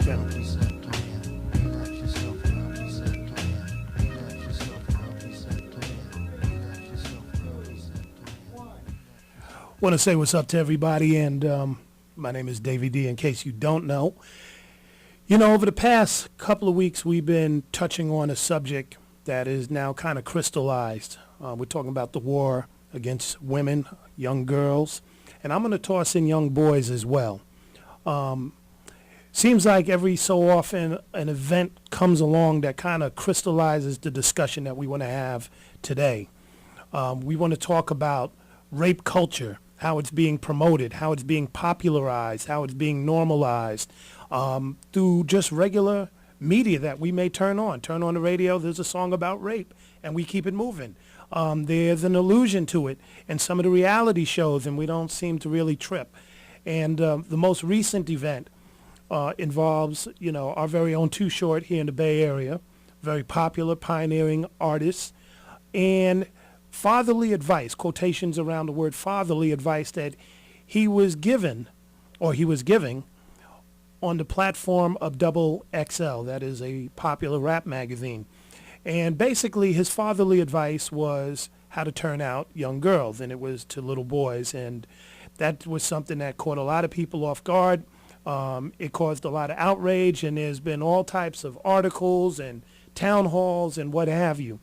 gentlemen. Want to say what's up to everybody, and my name is Davey D, in case you don't know. You know, over the past couple of weeks, we've been touching on a subject that is now kind of crystallized. We're talking about the war against women, young girls, and I'm going to toss in young boys as well. Seems like every so often an event comes along that kind of crystallizes the discussion that we want to have today. We want to talk about rape culture, how it's being promoted, how it's being popularized, how it's being normalized through just regular media that we may turn on. Turn on the radio, there's a song about rape, and we keep it moving. There's an allusion to it in some of the reality shows, and we don't seem to really trip. And the most recent event involves, you know, our very own Too Short here in the Bay Area, very popular, pioneering artist, and fatherly advice, quotations around the word fatherly advice that he was given, or he was giving, on the platform of Double XL. That is a popular rap magazine. And basically his fatherly advice was how to turn out young girls, and it was to little boys. And that was something that caught a lot of people off guard. It caused a lot of outrage, and there's been all types of articles and town halls and what have you.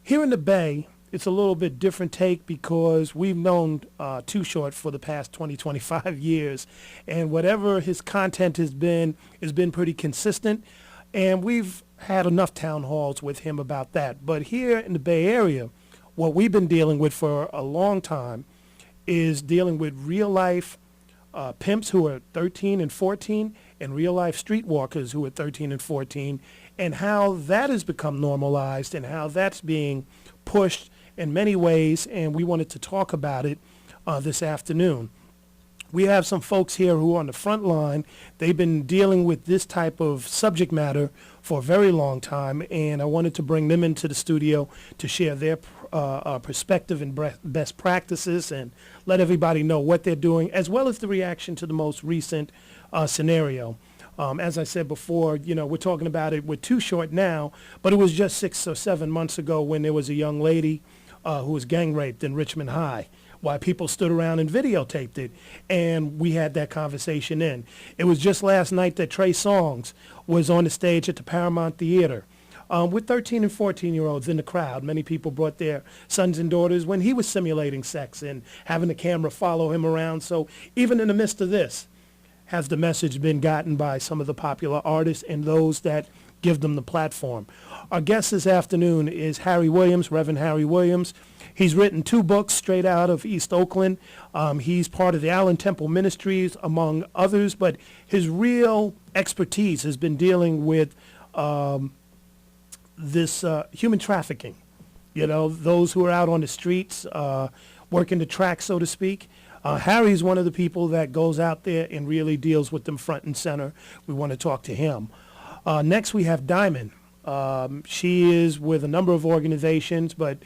Here in the Bay, it's a little bit different take because we've known Too Short for the past 20, 25 years. And whatever his content has been pretty consistent. And we've had enough town halls with him about that. But here in the Bay Area, what we've been dealing with for a long time is dealing with real life pimps who are 13 and 14 and real life streetwalkers who are 13 and 14, and how that has become normalized and how that's being pushed in many ways, and we wanted to talk about it this afternoon. We have some folks here who are on the front line. They've been dealing with this type of subject matter for a very long time, and I wanted to bring them into the studio to share their perspective and best practices and let everybody know what they're doing, as well as the reaction to the most recent scenario. As I said before, you know, we're talking about it with Too Short now, but it was just 6 or 7 months ago when there was a young lady who was gang raped in Richmond High, while people stood around and videotaped it, and we had that conversation in. It was just last night that Trey Songz was on the stage at the Paramount Theater with 13 and 14-year-olds in the crowd. Many people brought their sons and daughters when he was simulating sex and having the camera follow him around. So even in the midst of this, has the message been gotten by some of the popular artists and those that give them the platform? Our guest this afternoon is Harry Williams, Reverend Harry Williams. He's written 2 books straight out of East Oakland. He's part of the Allen Temple Ministries, among others, but his real expertise has been dealing with this human trafficking. You know, those who are out on the streets, working the track, so to speak. Harry's one of the people that goes out there and really deals with them front and center. We want to talk to him. Next, we have Diamond. She is with a number of organizations, but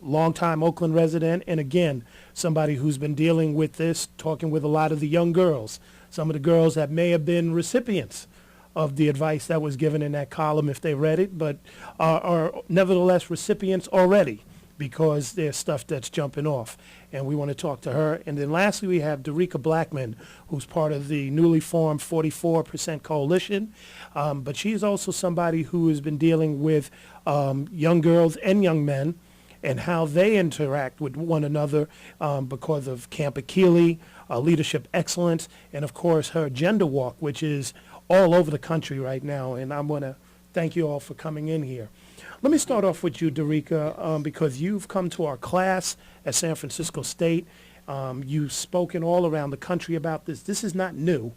longtime Oakland resident, and again, somebody who's been dealing with this, talking with a lot of the young girls, some of the girls that may have been recipients of the advice that was given in that column if they read it, but are nevertheless recipients already because there's stuff that's jumping off, and we want to talk to her. And then lastly, we have Derica Blackman, who's part of the newly formed 44% Coalition, but she is also somebody who has been dealing with young girls and young men and how they interact with one another because of Camp Akili, Leadership Excellence, and of course her Gender Walk, which is all over the country right now. And I want to thank you all for coming in here. Let me start off with you, Derica, because you've come to our class at San Francisco State. You've spoken all around the country about this. This is not new,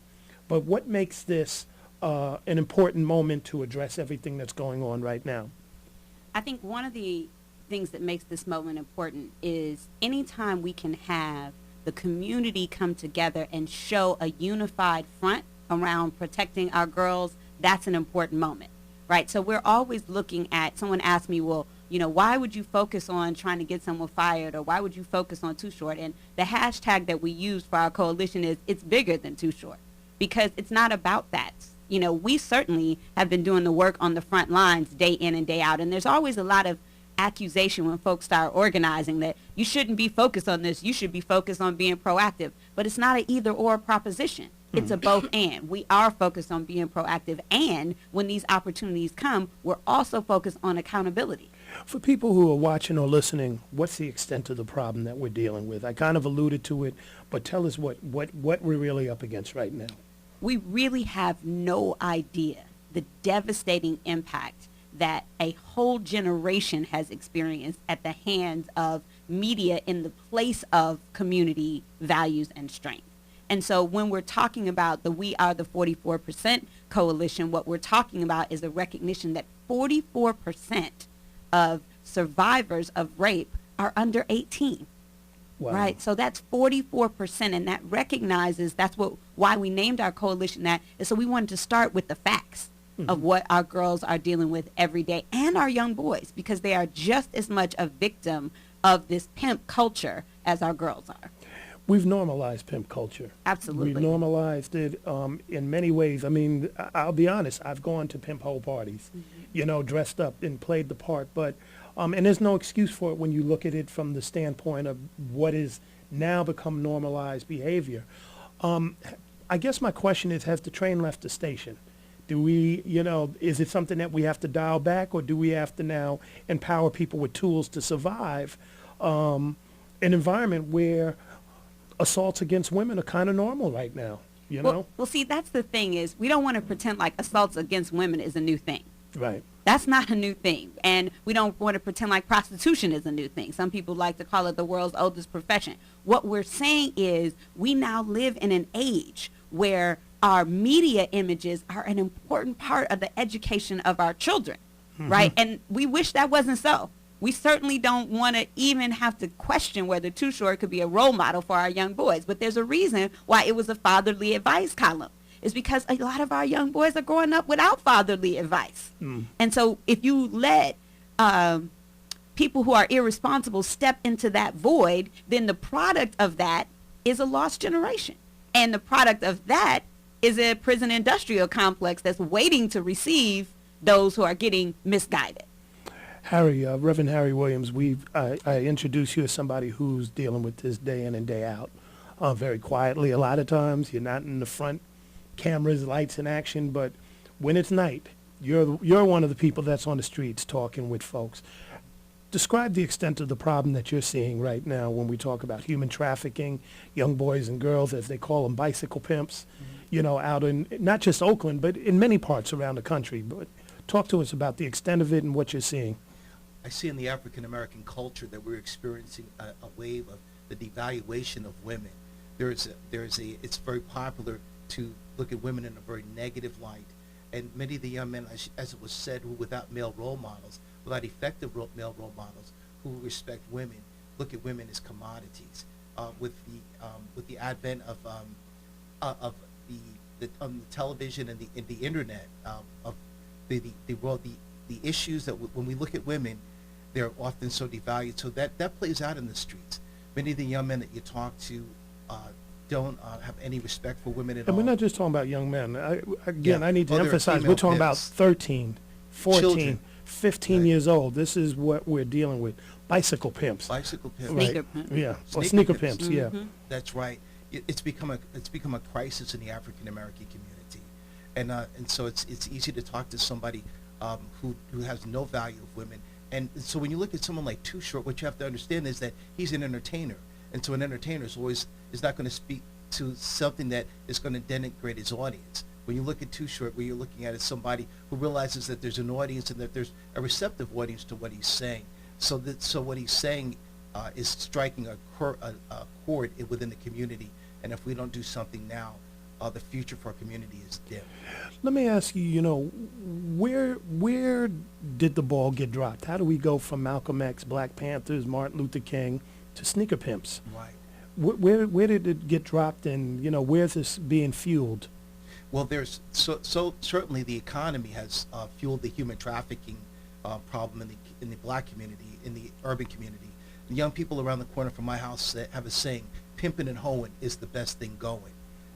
but what makes this an important moment to address everything that's going on right now? I think one of the things that makes this moment important is anytime we can have the community come together and show a unified front around protecting our girls, that's an important moment, right? So we're always looking at, someone asked me, well, you know, why would you focus on trying to get someone fired, or why would you focus on Too Short? And the hashtag that we use for our coalition is, it's bigger than Too Short, because it's not about that. You know, we certainly have been doing the work on the front lines day in and day out. And there's always a lot of accusation when folks start organizing that you shouldn't be focused on this. You should be focused on being proactive. But it's not an either or proposition. It's a both and. We are focused on being proactive. And when these opportunities come, we're also focused on accountability. For people who are watching or listening, what's the extent of the problem that we're dealing with? I kind of alluded to it, but tell us what we're really up against right now. We really have no idea the devastating impact that a whole generation has experienced at the hands of media in the place of community values and strength. And so when we're talking about the We Are the 44% coalition, what we're talking about is a recognition that 44% of survivors of rape are under 18. Wow. Right? So that's 44%, and that recognizes, why we named our coalition that, is so we wanted to start with the facts of what our girls are dealing with every day, and our young boys, because they are just as much a victim of this pimp culture as our girls are. We've normalized pimp culture. Absolutely. We've normalized it in many ways. I mean, I'll be honest, I've gone to pimp hole parties, dressed up and played the part, but and there's no excuse for it when you look at it from the standpoint of what is now become normalized behavior. I guess my question is, has the train left the station? Do we, is it something that we have to dial back, or do we have to now empower people with tools to survive an environment where assaults against women are kind of normal right now, Well, see, that's the thing, is we don't want to pretend like assaults against women is a new thing. Right. That's not a new thing. And we don't want to pretend like prostitution is a new thing. Some people like to call it the world's oldest profession. What we're saying is we now live in an age where our media images are an important part of the education of our children, right? And we wish that wasn't so. We certainly don't want to even have to question whether Too Short could be a role model for our young boys. But there's a reason why it was a fatherly advice column. It's because a lot of our young boys are growing up without fatherly advice. And so if you let people who are irresponsible step into that void, then the product of that is a lost generation. And the product of that is a prison industrial complex that's waiting to receive those who are getting misguided. Harry, Reverend Harry Williams, I introduce you as somebody who's dealing with this day in and day out, very quietly. A lot of times you're not in the front, cameras, lights, and action, but when it's night, you're one of the people that's on the streets talking with folks. Describe the extent of the problem that you're seeing right now when we talk about human trafficking, young boys and girls, as they call them, bicycle pimps, out in not just Oakland, but in many parts around the country. But talk to us about the extent of it and what you're seeing. I see in the African-American culture that we're experiencing a wave of the devaluation of women. It's very popular to look at women in a very negative light. And many of the young men, as it was said, who without male role models, without effective male role models, who respect women, look at women as commodities. With the advent of the television and the internet, of the world, the issues that when we look at women, they're often so devalued. So that plays out in the streets. Many of the young men that you talk to don't have any respect for women at all. And we're not just talking about young men. I need to Other emphasize, we're female talking about pimps. 13, 14, Children. 15 Right. years old. This is what we're dealing with. Bicycle pimps. Bicycle pimps. Right. Sneaker pimp. Yeah. Or Sneaker sneaker pimps. pimps, yeah. That's right. It's become a crisis in the African American community, and so it's easy to talk to somebody who has no value of women. And so when you look at someone like Too Short, what you have to understand is that he's an entertainer, and so an entertainer is not going to speak to something that is going to denigrate his audience. When you look at Too Short, what you're looking at is somebody who realizes that there's an audience and that there's a receptive audience to what he's saying. So what he's saying is striking a chord within the community. And if we don't do something now, the future for our community is dim. Let me ask you, where did the ball get dropped? How do we go from Malcolm X, Black Panthers, Martin Luther King to sneaker pimps? Right. Where did it get dropped, and where's this being fueled? Well, there's so certainly the economy has fueled the human trafficking problem in the black community, in the urban community. The young people around the corner from my house have a saying, "Pimping and hoeing is the best thing going."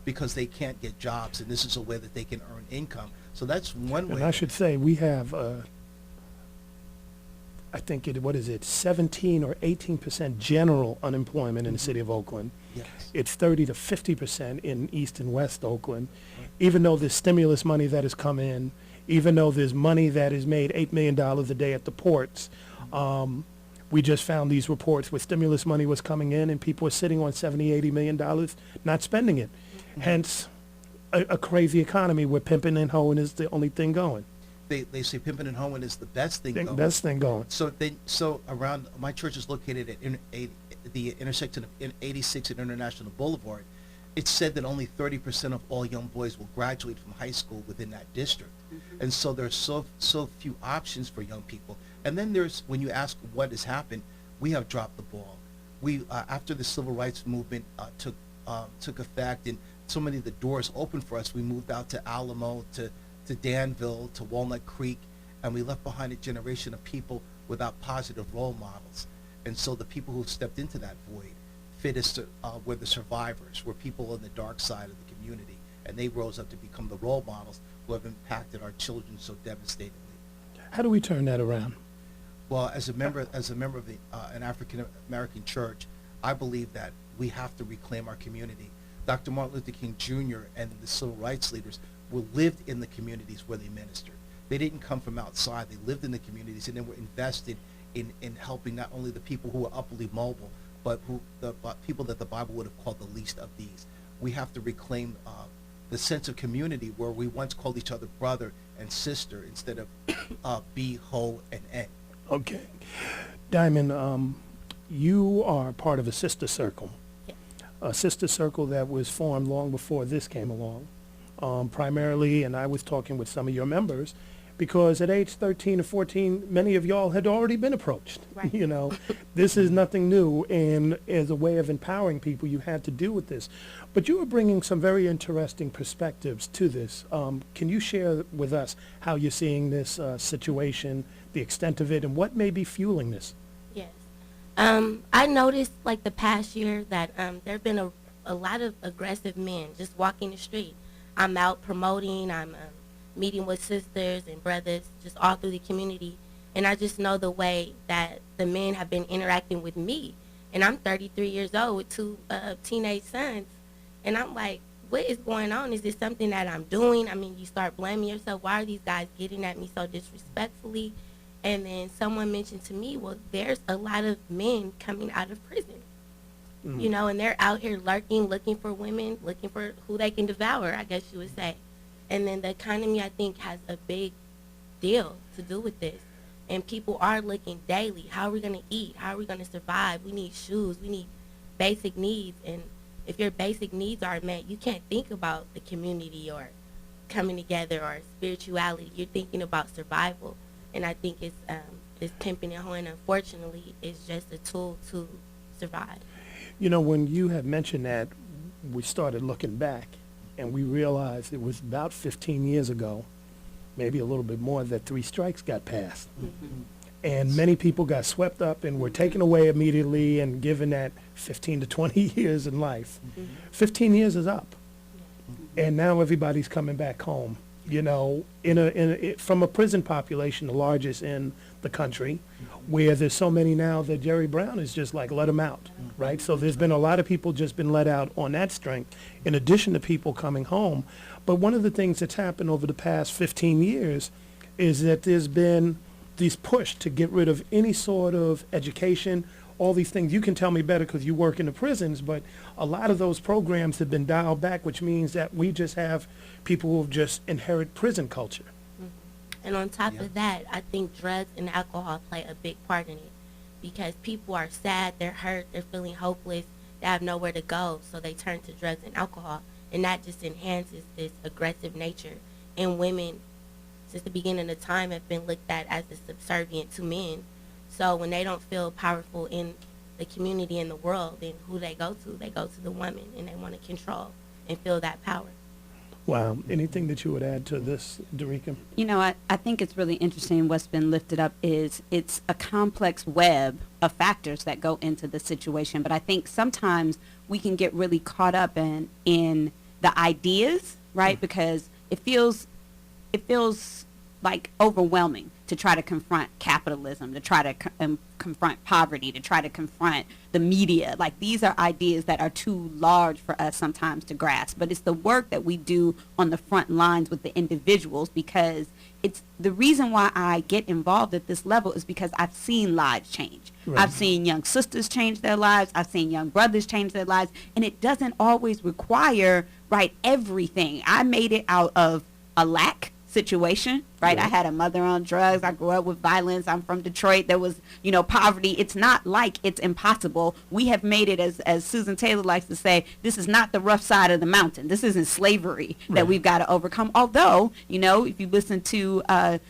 because they can't get jobs, and this is a way that they can earn income. So that's one way. And I should say, we have, I think what is it, 17 or 18% general unemployment in the city of Oakland. Yes. It's 30 to 50% in East and West Oakland. Even though there's stimulus money that has come in, even though there's money that is made $8 million a day at the ports, we just found these reports where stimulus money was coming in and people were sitting on $70, $80 million, not spending it. Hence, a crazy economy where pimping and hoeing is the only thing going. They say pimping and hoeing is the best thing going. Best thing going. So around, my church is located at the intersection of 86 and International Boulevard. It's said that only 30% of all young boys will graduate from high school within that district. And so there's so few options for young people. And then there's, when you ask what has happened, we have dropped the ball. We after the civil rights movement took effect and so many of the doors opened for us, we moved out to Alamo, to Danville, to Walnut Creek, and we left behind a generation of people without positive role models. And so the people who stepped into that void were the survivors, were people on the dark side of the community, and they rose up to become the role models who have impacted our children so devastatingly. How do we turn that around? Well, as a member of an African American church, I believe that we have to reclaim our community. Dr. Martin Luther King Jr. and the civil rights leaders lived in the communities where they ministered. They didn't come from outside. They lived in the communities, and they were invested in helping not only the people who are upwardly mobile, but the people that the Bible would have called the least of these. We have to reclaim the sense of community where we once called each other brother and sister instead of B, ho, and N. Okay. Diamond, you are part of a sister circle. A sister circle that was formed long before this came along. Primarily, and I was talking with some of your members, because at age 13 or 14, many of y'all had already been approached. Right. You know, this is nothing new, and as a way of empowering people, you had to deal with this. But you were bringing some very interesting perspectives to this. Can you share with us how you're seeing this situation, the extent of it, and what may be fueling this? Yes. I noticed, like, the past year that there have been a lot of aggressive men just walking the street. I'm out promoting, I'm meeting with sisters and brothers just all through the community, and I just know the way that the men have been interacting with me. And I'm 33 years old with two teenage sons, and I'm like, what is going on? Is this something that I'm doing? I mean, you start blaming yourself. Why are these guys getting at me so disrespectfully? And then someone mentioned to me, well, there's a lot of men coming out of prison, you know, and they're out here lurking, looking for women, looking for who they can devour, I guess you would say. And then the economy, I think, has a big deal to do with this. And people are looking daily. How are we going to eat? How are we going to survive? We need shoes. We need basic needs. And if your basic needs aren't met, you can't think about the community or coming together or spirituality. You're thinking about survival. And I think it's this pimping and hoeing, unfortunately, is just a tool to survive. You know, when you had mentioned that, we started looking back, and we realized it was about 15 years ago, maybe a little bit more, that 3 strikes got passed. And many people got swept up and were taken away immediately and given that 15 to 20 years in life. 15 years is up. And now everybody's coming back home. You know, from a prison population, the largest in the country, where there's so many now that Jerry Brown is just like, let them out, right? So there's been a lot of people just been let out on that strength, in addition to people coming home. But one of the things that's happened over the past 15 years is that there's been this push to get rid of any sort of education, all these things. You can tell me better because you work in the prisons, but a lot of those programs have been dialed back, which means that we just have people who just inherit prison culture. And on top of that, I think drugs and alcohol play a big part in it, because people are sad, they're hurt, they're feeling hopeless, they have nowhere to go, so they turn to drugs and alcohol, and that just enhances this aggressive nature. And women, since the beginning of time, have been looked at as a subservient to men. So when they don't feel powerful in the community and the world, then who they go to? They go to the woman, and they want to control and feel that power. Wow. Anything that you would add to this, Darika? You know, I think it's really interesting what's been lifted up is it's a complex web of factors that go into the situation. But I think sometimes we can get really caught up in the the ideas, right? Because it feels like overwhelming to try to confront capitalism, to try to confront poverty, to try to confront the media. Like, these are ideas that are too large for us sometimes to grasp. But it's the work that we do on the front lines with the individuals, because it's the reason why I get involved at this level is because I've seen lives change. Right. I've seen young sisters change their lives. I've seen young brothers change their lives. And it doesn't always require, right, everything. I made it out of a lack situation, right? I had a mother on drugs. I grew up with violence. I'm from Detroit. There was, poverty. It's not like it's impossible. We have made it, as Susan Taylor likes to say, this is not the rough side of the mountain. This isn't slavery that we've got to overcome. Although, if you listen to,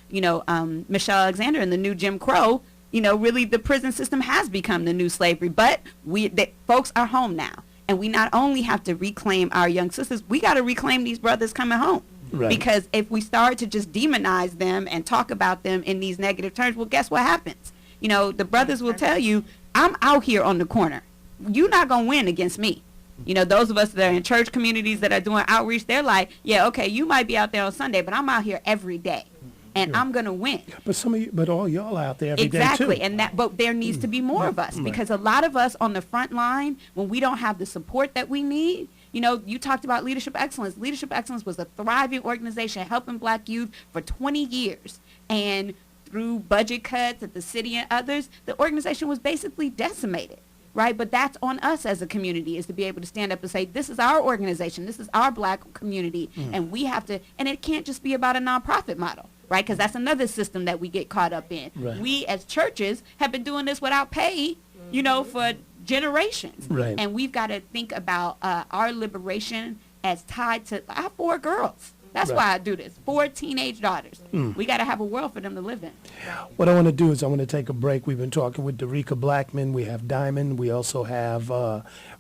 Michelle Alexander and the new Jim Crow, really the prison system has become the new slavery. But folks are home now. And we not only have to reclaim our young sisters, we got to reclaim these brothers coming home. Right. Because if we start to just demonize them and talk about them in these negative terms, well, guess what happens? The brothers will tell you, I'm out here on the corner. You're not going to win against me. Those of us that are in church communities that are doing outreach, they're like, yeah, okay, you might be out there on Sunday, but I'm out here every day. And I'm going to win. But all y'all out there every day too. Exactly, but there needs to be more of us, because a lot of us on the front line, when we don't have the support that we need, you talked about Leadership Excellence. Leadership Excellence was a thriving organization helping Black youth for 20 years. And through budget cuts at the city and others, the organization was basically decimated, right? But that's on us as a community, is to be able to stand up and say, this is our organization, this is our Black community, and we have to, and it can't just be about a nonprofit model, right? Because that's another system that we get caught up in. Right. We as churches have been doing this without pay, for generations. Right. And we've got to think about our liberation as tied to, I have 4 girls. That's why I do this. 4 teenage daughters. We got to have a world for them to live in. What I want to do is I want to take a break. We've been talking with Derica Blackman. We have Diamond. We also have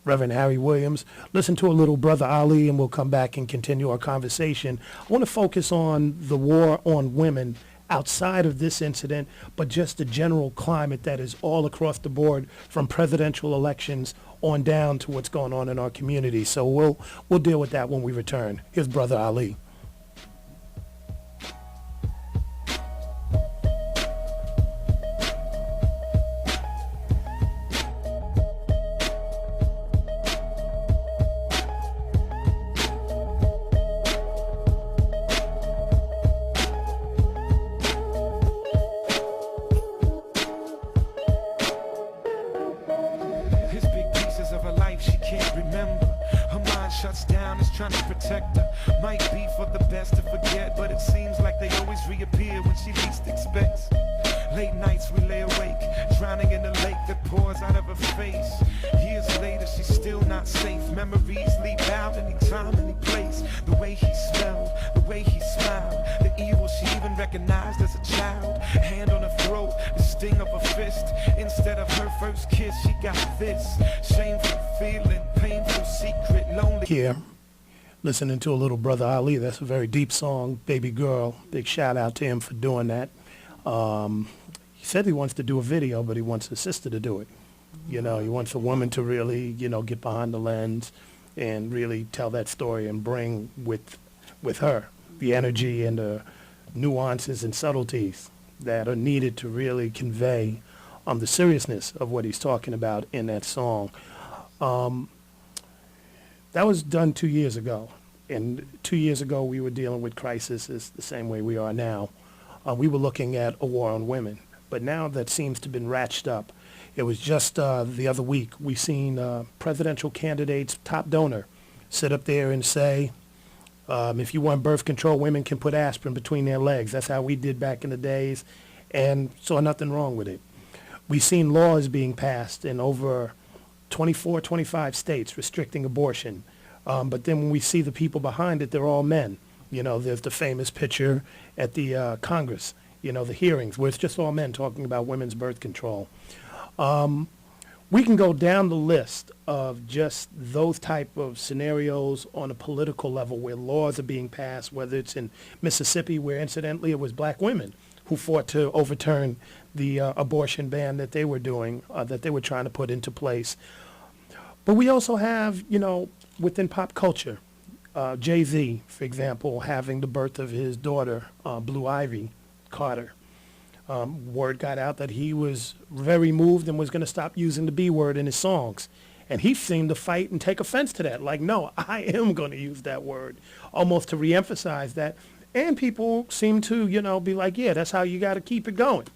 Reverend Harry Williams. Listen to a little Brother Ali, and we'll come back and continue our conversation. I want to focus on the war on women outside of this incident, but just the general climate that is all across the board, from presidential elections on down to what's going on in our community. So we'll deal with that when we return. Here's Brother Ali. Trying to protect her, might be for the best to forget, but it seems like they always reappear when she least expects. Late nights we lay awake, drowning in the lake that pours out of her face. Years later she's still not safe. Memories leap out any time, any place. The way he smelled, the way he smiled, the evil she even recognized as a child. Hand on her throat, the sting of a fist. Instead of her first kiss, she got this shameful feeling, painful secret, lonely. Here, listening to a little Brother Ali. That's a very deep song, Baby Girl. Big shout out to him for doing that. He said he wants to do a video, but he wants his sister to do it. He wants a woman to really, get behind the lens and really tell that story and bring with her the energy and the nuances and subtleties that are needed to really convey the seriousness of what he's talking about in that song. That was done 2 years ago. And 2 years ago, we were dealing with crises the same way we are now. We were looking at a war on women. But now that seems to have been ratcheted up. It was just the other week, we seen presidential candidates, top donor, sit up there and say, if you want birth control, women can put aspirin between their legs. That's how we did back in the days, and saw nothing wrong with it. We've seen laws being passed in over 24, 25 states restricting abortion. But then when we see the people behind it, they're all men. There's the famous picture at the Congress, the hearings, where it's just all men talking about women's birth control. We can go down the list of just those type of scenarios on a political level where laws are being passed, whether it's in Mississippi, where incidentally it was Black women who fought to overturn the abortion ban that they were doing, that they were trying to put into place. But we also have, within pop culture, Jay-Z, for example, having the birth of his daughter, Blue Ivy Carter. Word got out that he was very moved and was going to stop using the B word in his songs. And he seemed to fight and take offense to that. Like, no, I am going to use that word, almost to reemphasize that. And people seem to, be like, yeah, that's how you got to keep it going,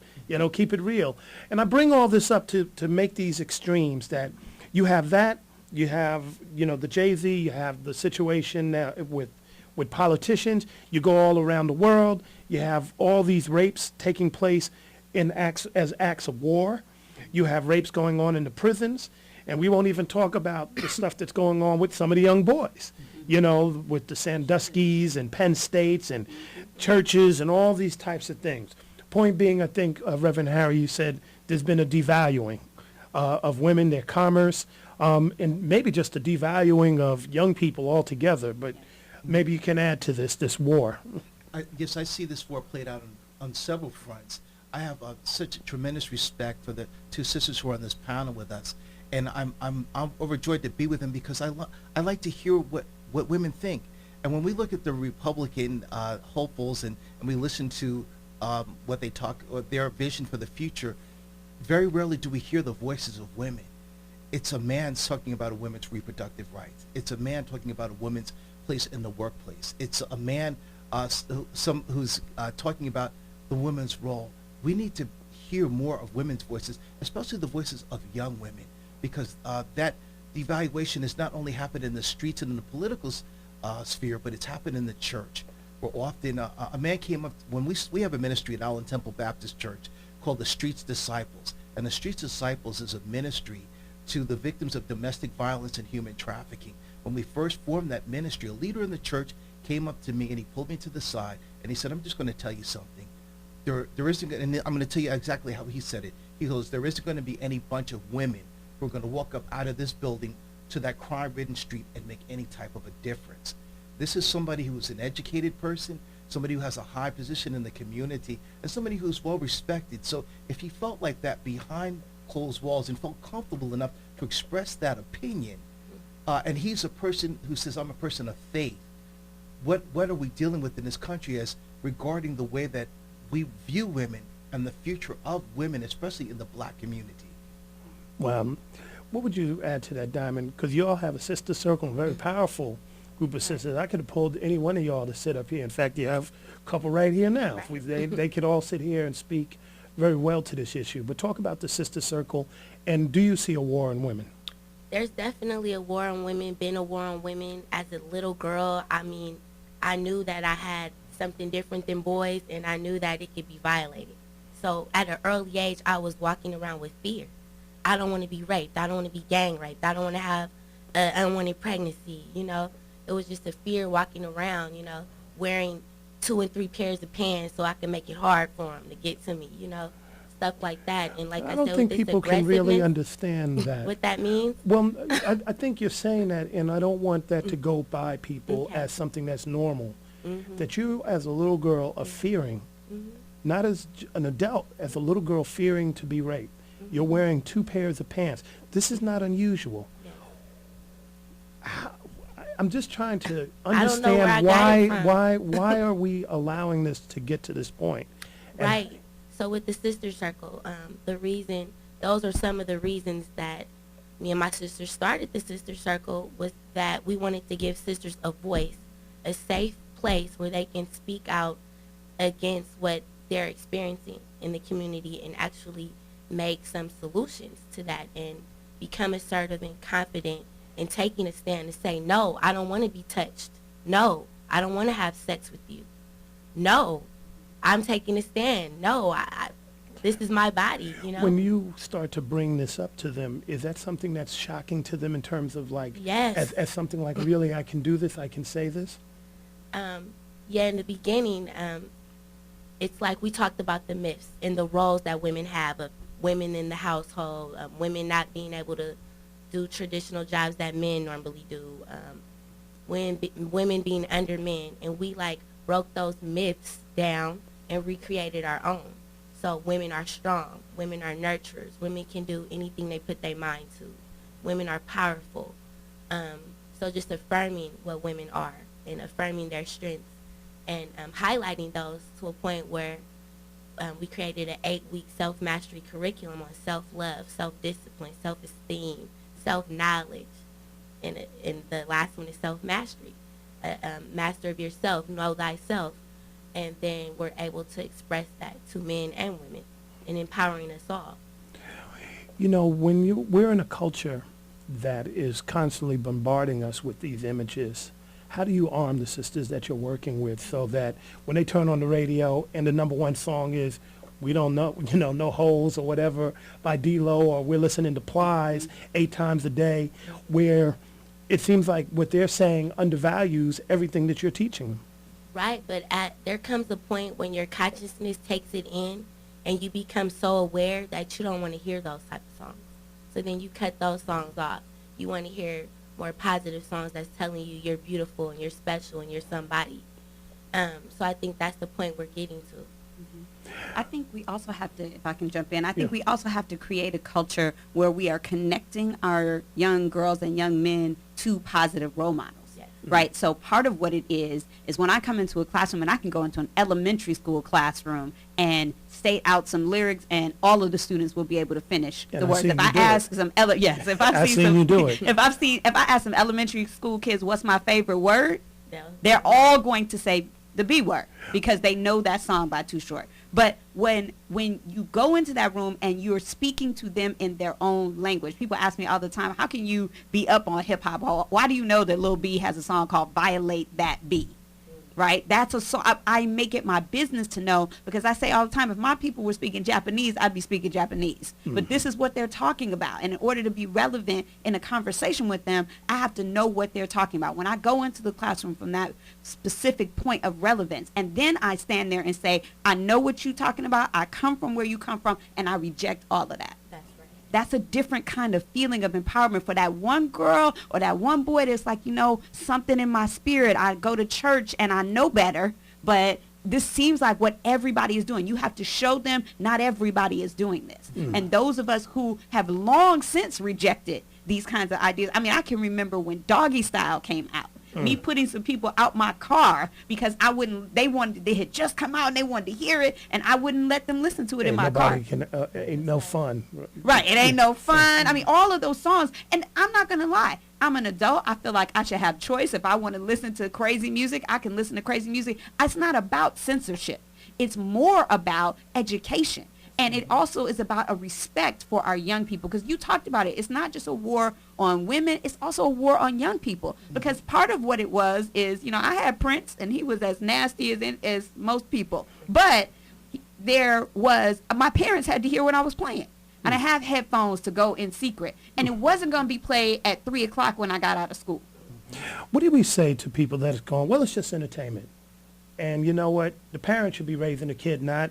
keep it real. And I bring all this up to make these extremes that you have that, you have, the Jay-Z, you have the situation now with politicians, you go all around the world, you have all these rapes taking place as acts of war. You have rapes going on in the prisons. And we won't even talk about the stuff that's going on with some of the young boys, with the Sandusky's and Penn States and churches and all these types of things. Point being, I think, Reverend Harry, you said there's been a devaluing of women, their commerce, and maybe just a devaluing of young people altogether. But maybe you can add to this war. Yes, I see this war played out on several fronts. I have such tremendous respect for the two sisters who are on this panel with us. And I'm overjoyed to be with them because I like to hear what women think. And when we look at the Republican hopefuls and we listen to what they talk, or their vision for the future, very rarely do we hear the voices of women. It's a man talking about a woman's reproductive rights. It's a man talking about a woman's place in the workplace. It's a man who's talking about the woman's role. We need to hear more of women's voices, especially the voices of young women. Because that devaluation has not only happened in the streets and in the political sphere, but it's happened in the church. Where often a man came up, when we have a ministry at Allen Temple Baptist Church called the Streets Disciples. And the Streets Disciples is a ministry to the victims of domestic violence and human trafficking. When we first formed that ministry, a leader in the church came up to me and he pulled me to the side and he said, I'm just going to tell you something. There isn't, and I'm going to tell you exactly how he said it. He goes, there isn't going to be any bunch of women who are going to walk up out of this building to that crime-ridden street and make any type of a difference. This is somebody who is an educated person, somebody who has a high position in the community, and somebody who's well respected. So if he felt like that behind closed walls and felt comfortable enough to express that opinion, and he's a person who says, I'm a person of faith, what are we dealing with in this country as regarding the way that we view women and the future of women, especially in the black community? Well, what would you add to that, Diamond? Because you all have a sister circle, a very powerful group of sisters. I could have pulled any one of y'all to sit up here. In fact, you have a couple right here now. They could all sit here and speak very well to this issue. But talk about the sister circle, and do you see a war on women? There's definitely a war on women, been a war on women. As a little girl, I knew that I had something different than boys, and I knew that it could be violated. So at an early age, I was walking around with fear. I don't want to be raped. I don't want to be gang raped. I don't want to have an unwanted pregnancy, It was just a fear walking around, wearing 2 and 3 pairs of pants so I can make it hard for them to get to me, stuff like that. And like I don't said, think with people this can really aggressiveness, understand that. what that means. Well, I think you're saying that, and I don't want that to go by people Okay. as something that's normal. Mm-hmm. That you, as a little girl, are fearing, not as an adult, as a little girl fearing to be raped. You're wearing 2 pairs of pants. This is not unusual. I'm just trying to I don't know where I understand got it from. why are we allowing this to get to this point? And Right. So with the sister circle, those are some of the reasons that me and my sister started the sister circle, was that we wanted to give sisters a voice, a safe place where they can speak out against what they're experiencing in the community and actually make some solutions to that and become assertive and confident in taking a stand and say, no, I don't want to be touched. No, I don't want to have sex with you. No, I'm taking a stand. No, this is my body, When you start to bring this up to them, is that something that's shocking to them in terms of like, Yes. as something like, really, I can do this, I can say this? Yeah, in the beginning, it's like we talked about the myths and the roles that women have of women in the household, women not being able to do traditional jobs that men normally do, women being under men, and we broke those myths down and recreated our own. So women are strong, women are nurturers, women can do anything they put their mind to, women are powerful. So just affirming what women are and affirming their strengths and highlighting those to a point where we created an 8-week self-mastery curriculum on self-love, self-discipline, self-esteem, self-knowledge, and the last one is self-mastery. Master of yourself, know thyself, and then we're able to express that to men and women and empowering us all. You know, we're in a culture that is constantly bombarding us with these images. How do you arm the sisters that you're working with so that when they turn on the radio and the number one song is We Don't Know, No Holes or whatever by D-Lo, or we're listening to Plies 8 times a day, where it seems like what they're saying undervalues everything that you're teaching them? Right, but there comes a point when your consciousness takes it in and you become so aware that you don't want to hear those type of songs. So then you cut those songs off. You want to hear more positive songs that's telling you you're beautiful and you're special and you're somebody. So I think that's the point we're getting to. I think we also have to, if I can jump in, I think we also have to create a culture where we are connecting our young girls and young men to positive role models. Right? So part of what it is when I come into a classroom, and I can go into an elementary school classroom and state out some lyrics, and all of the students will be able to finish the words. If I ask some if I ask some elementary school kids what's my favorite word, they're all going to say the B word because they know that song by Too Short. But when you go into that room and you're speaking to them in their own language, people ask me all the time, how can you be up on hip hop? Why do you know that Lil B has a song called Violate That B? Right? That's a song. I make it my business to know, because I say all the time, if my people were speaking Japanese, I'd be speaking Japanese. But this is what they're talking about. And in order to be relevant in a conversation with them, I have to know what they're talking about. When I go into the classroom from that specific point of relevance, and then I stand there and say, I know what you're talking about. I come from where you come from, and I reject all of that. That's a different kind of feeling of empowerment for that one girl or that one boy that's like, something in my spirit. I go to church and I know better, but this seems like what everybody is doing. You have to show them not everybody is doing this. And those of us who have long since rejected these kinds of ideas. I mean, I can remember when Doggy Style came out. Me putting some people out my car because they had just come out and they wanted to hear it, and I wouldn't let them listen to it in my car. Ain't no fun. Right, it ain't no fun. I mean, all of those songs, and I'm not going to lie. I'm an adult. I feel like I should have choice. If I want to listen to crazy music, I can listen to crazy music. It's not about censorship. It's more about education. And it also is about a respect for our young people, because you talked about it. It's not just a war on women. It's also a war on young people, because part of what it was is, I had Prince, and he was as nasty as most people. But my parents had to hear what I was playing. And I have headphones to go in secret. And it wasn't going to be played at 3 o'clock when I got out of school. What do we say to people that are going, well, it's just entertainment? And you know what? The parents should be raising the kid, not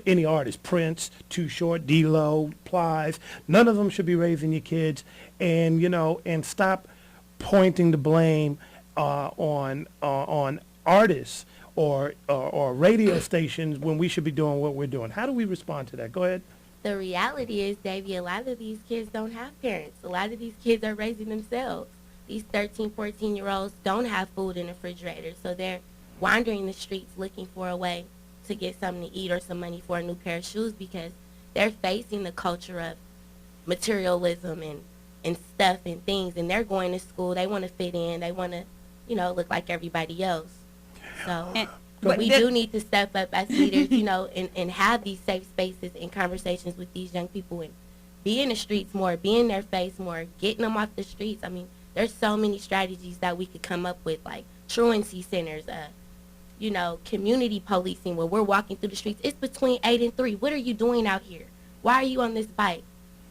any artist. Prince, Too Short, D-Lo, Plies. None of them should be raising your kids. And, and stop pointing the blame on artists or radio stations when we should be doing what we're doing. How do we respond to that? Go ahead. The reality is, Davey, a lot of these kids don't have parents. A lot of these kids are raising themselves. These 13, 14-year-olds don't have food in the refrigerator, so they're wandering the streets looking for a way to get something to eat or some money for a new pair of shoes, because they're facing the culture of materialism and stuff and things, and they're going to school. They want to fit in. They want to, look like everybody else. So but we do need to step up as leaders, and have these safe spaces and conversations with these young people, and be in the streets more, be in their face more, getting them off the streets. I mean, there's so many strategies that we could come up with, like truancy centers, community policing, where we're walking through the streets. It's between 8 and 3. What are you doing out here? Why are you on this bike?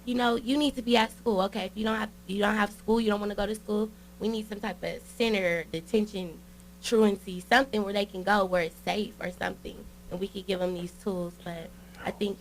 You need to be at school. Okay, if you don't have school, you don't want to go to school, we need some type of center, detention, truancy, something where they can go where it's safe or something, and we could give them these tools. But I think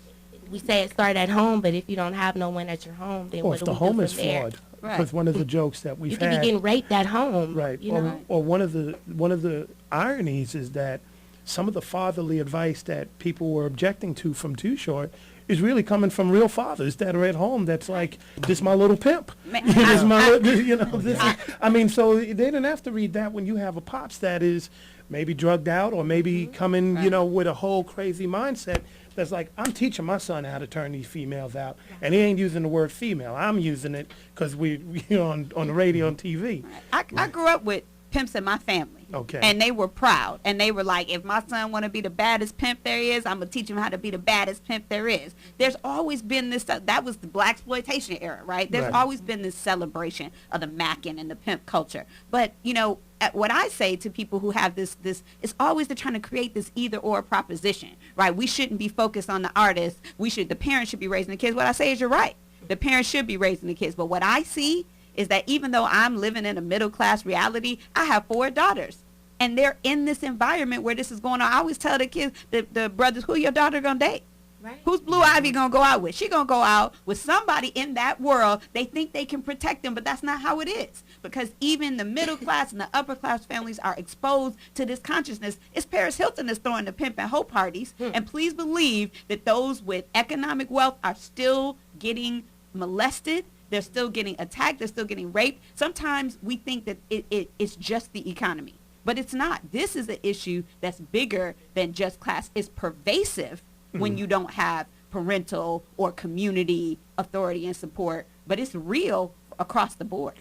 we say it started at home, but if you don't have no one at your home, then what do we do from there? If the home is flawed. Because one of the jokes that we've had, you could be getting raped at home, right? Or one of the ironies is that some of the fatherly advice that people were objecting to from Too Short is really coming from real fathers that are at home. That's like, this my little pimp. Man, This my, you know, this is, I mean, so they didn't have to read that when you have a pops that is maybe drugged out or maybe coming, you know, with a whole crazy mindset. That's like, I'm teaching my son how to turn these females out, and he ain't using the word female. I'm using it because we on the radio and TV. I grew up with pimps in my family. Okay. And they were proud. And they were like, if my son want to be the baddest pimp there is, I'm going to teach him how to be the baddest pimp there is. There's always been this, that was the black exploitation era, right? There's Right. always been this celebration of the mackin' and the pimp culture. But, you know, what I say to people who have this, it's always they're trying to create this either or proposition, right? We shouldn't be focused on the artist. The parents should be raising the kids. What I say is you're right. The parents should be raising the kids. But what I see is that even though I'm living in a middle class reality, I have 4 daughters. And they're in this environment where this is going on. I always tell the kids, the brothers, who your daughter gonna date? Right. Who's Blue Ivy gonna go out with? She gonna go out with somebody in that world. They think they can protect them, but that's not how it is. Because even the middle class and the upper class families are exposed to this consciousness. It's Paris Hilton that's throwing the pimp and hoe parties. And please believe that those with economic wealth are still getting molested. They're still getting attacked. They're still getting raped. Sometimes we think that it's just the economy, but it's not. This is an issue that's bigger than just class. It's pervasive when you don't have parental or community authority and support, but it's real across the board.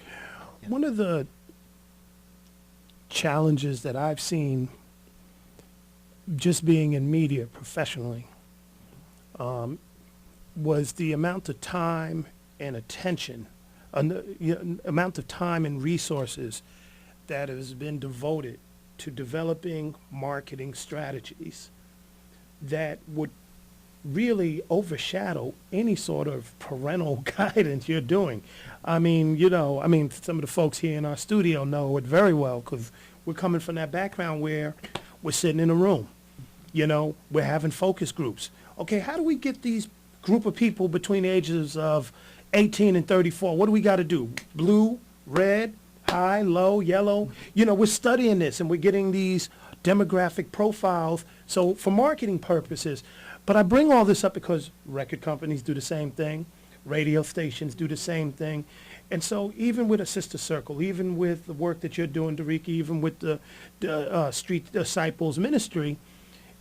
One of the challenges that I've seen just being in media professionally was the amount of time and attention, amount of time and resources that has been devoted to developing marketing strategies that would really overshadow any sort of parental guidance you're doing. I mean, some of the folks here in our studio know it very well because we're coming from that background where we're sitting in a room, we're having focus groups. Okay, how do we get these group of people between the ages of 18 and 34? What do we got to do? Blue, red, high, low, yellow? We're studying this and we're getting these demographic profiles. So for marketing purposes, but I bring all this up because record companies do the same thing. Radio stations do the same thing. And so even with a sister circle, even with the work that you're doing, Darika, even with the Street Disciples Ministry,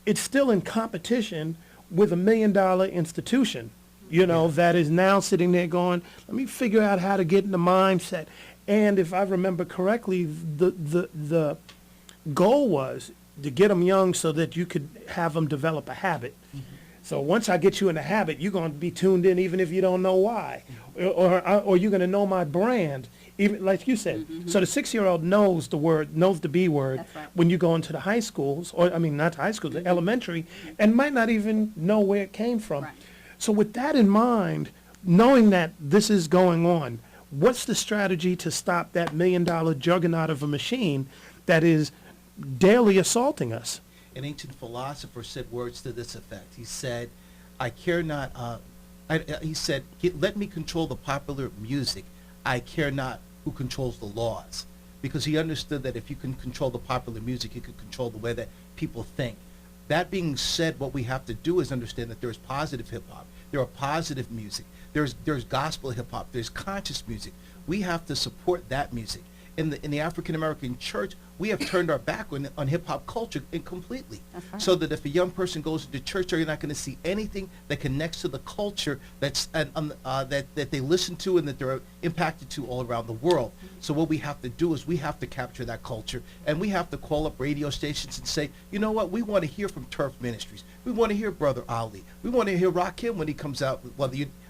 it's still in competition with $1 million institution, that is now sitting there going, let me figure out how to get in the mindset. And if I remember correctly, the goal was to get them young so that you could have them develop a habit. Mm-hmm. So once I get you in a habit, you're going to be tuned in even if you don't know why. Or you're going to know my brand, even like you said. Mm-hmm. So the 6-year-old knows the B word That's right. when you go into the high schools, not high schools, the elementary, and might not even know where it came from. Right. So with that in mind, knowing that this is going on, what's the strategy to stop that $1 million juggernaut of a machine that is daily assaulting us? An ancient philosopher said words to this effect. He said, I care not, he said, let me control the popular music. I care not who controls the laws. Because he understood that if you can control the popular music, you can control the way that people think. That being said, what we have to do is understand that there's positive hip-hop. There are positive music. There's gospel hip-hop. There's conscious music. We have to support that music. In the African American church, we have turned our back on hip hop culture completely. That's right. So that if a young person goes to church, they're not going to see anything that connects to the culture that they listen to and that they're impacted to all around the world. So what we have to do is we have to capture that culture, and we have to call up radio stations and say, you know what, we want to hear from Turf Ministries. We want to hear Brother Ali. We want to hear Rakim when he comes out.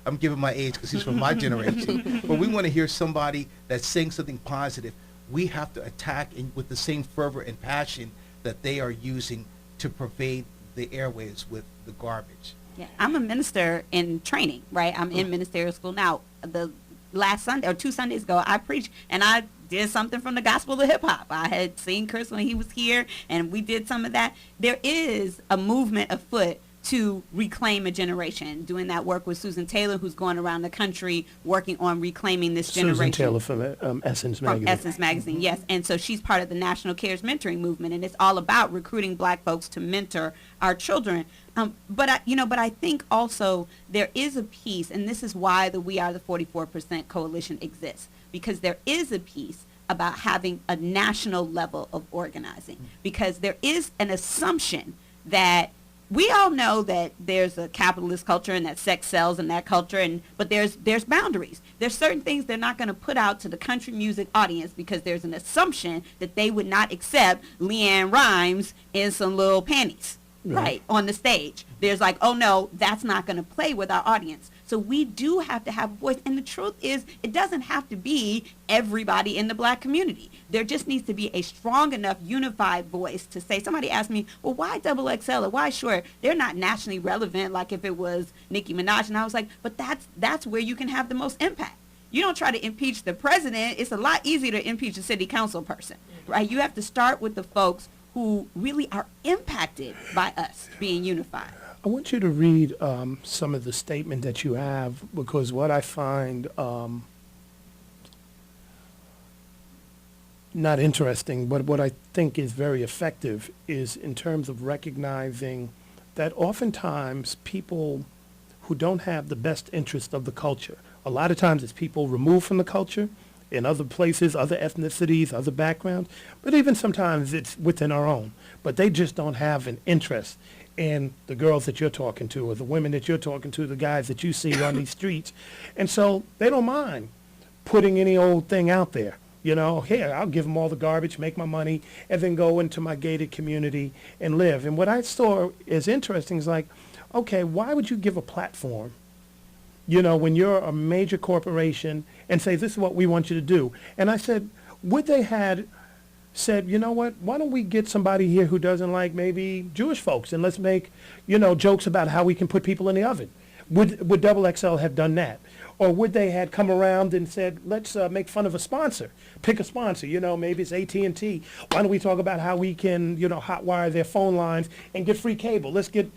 I'm giving my age because he's from my generation. But we want to hear somebody that's saying something positive. We have to attack with the same fervor and passion that they are using to pervade the airwaves with the garbage. Yeah, I'm a minister in training, right? I'm in ministerial school now. The last Sunday or 2 Sundays ago, I preached and I did something from the gospel of hip hop. I had seen Chris when he was here and we did some of that. There is a movement afoot to reclaim a generation, doing that work with Susan Taylor, who's going around the country working on reclaiming this generation. Susan Taylor from Essence Magazine. From Essence Magazine, yes. And so she's part of the National Cares Mentoring Movement, and it's all about recruiting black folks to mentor our children. But I think also there is a piece, and this is why the We Are the 44% Coalition exists, because there is a piece about having a national level of organizing, because there is an assumption that we all know that there's a capitalist culture and that sex sells in that culture, but there's boundaries. There's certain things they're not going to put out to the country music audience because there's an assumption that they would not accept LeAnn Rimes in some little panties, right, on the stage. There's like, oh no, that's not going to play with our audience. So we do have to have a voice. And the truth is, it doesn't have to be everybody in the black community. There just needs to be a strong enough unified voice to say, somebody asked me, well, why XXL or why Short? They're not nationally relevant like if it was Nicki Minaj. And I was like, but that's where you can have the most impact. You don't try to impeach the president. It's a lot easier to impeach a city council person, right? You have to start with the folks who really are impacted by us being unified. I want you to read some of the statement that you have, because what I find not interesting, but what I think is very effective is in terms of recognizing that oftentimes people who don't have the best interest of the culture, a lot of times it's people removed from the culture in other places, other ethnicities, other backgrounds, but even sometimes it's within our own, but they just don't have an interest in the girls that you're talking to or the women that you're talking to, the guys that you see on these streets. And so they don't mind putting any old thing out there. You know, here, I'll give them all the garbage, make my money, and then go into my gated community and live. And what I saw is interesting is like, okay, why would you give a platform, you know, when you're a major corporation and say, this is what we want you to do? And I said, would they had said, you know what, why don't we get somebody here who doesn't like maybe Jewish folks, and let's make, you know, jokes about how we can put people in the oven? Would XXL have done that? Or would they had come around and said, let's make fun of a sponsor, pick a sponsor, you know, maybe it's AT&T. Why don't we talk about how we can, you know, hotwire their phone lines and get free cable? Let's give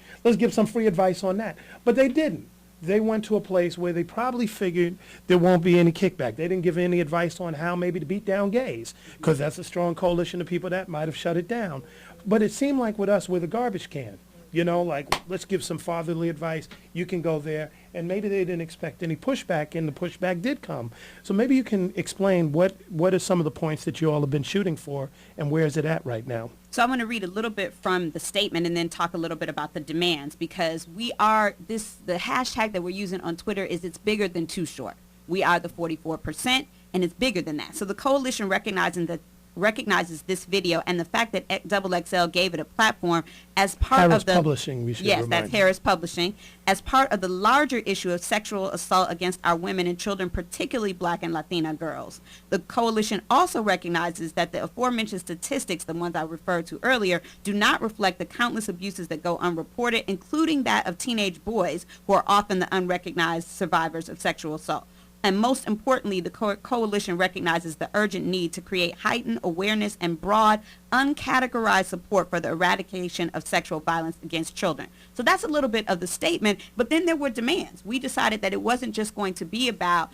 some free advice on that. But they didn't. They went to a place where they probably figured there won't be any kickback. They didn't give any advice on how maybe to beat down gays, because that's a strong coalition of people that might have shut it down. But it seemed like with us, we're the garbage can. You know, like, let's give some fatherly advice. You can go there. And maybe they didn't expect any pushback, and the pushback did come. So maybe you can explain what are some of the points that you all have been shooting for, and where is it at right now? So I'm going to read a little bit from the statement and then talk a little bit about the demands, because the hashtag that we're using on Twitter is it's bigger than Too Short. We are the 44%, and it's bigger than that. So the coalition recognizes this video and the fact that XXL gave it a platform as part Harris of the Publishing, we should yes, remind that's you. Harris Publishing, as part of the larger issue of sexual assault against our women and children, particularly Black and Latina girls. The coalition also recognizes that the aforementioned statistics, the ones I referred to earlier, do not reflect the countless abuses that go unreported, including that of teenage boys who are often the unrecognized survivors of sexual assault. And most importantly, the coalition recognizes the urgent need to create heightened awareness and broad, uncategorized support for the eradication of sexual violence against children. So that's a little bit of the statement, but then there were demands. We decided that it wasn't just going to be about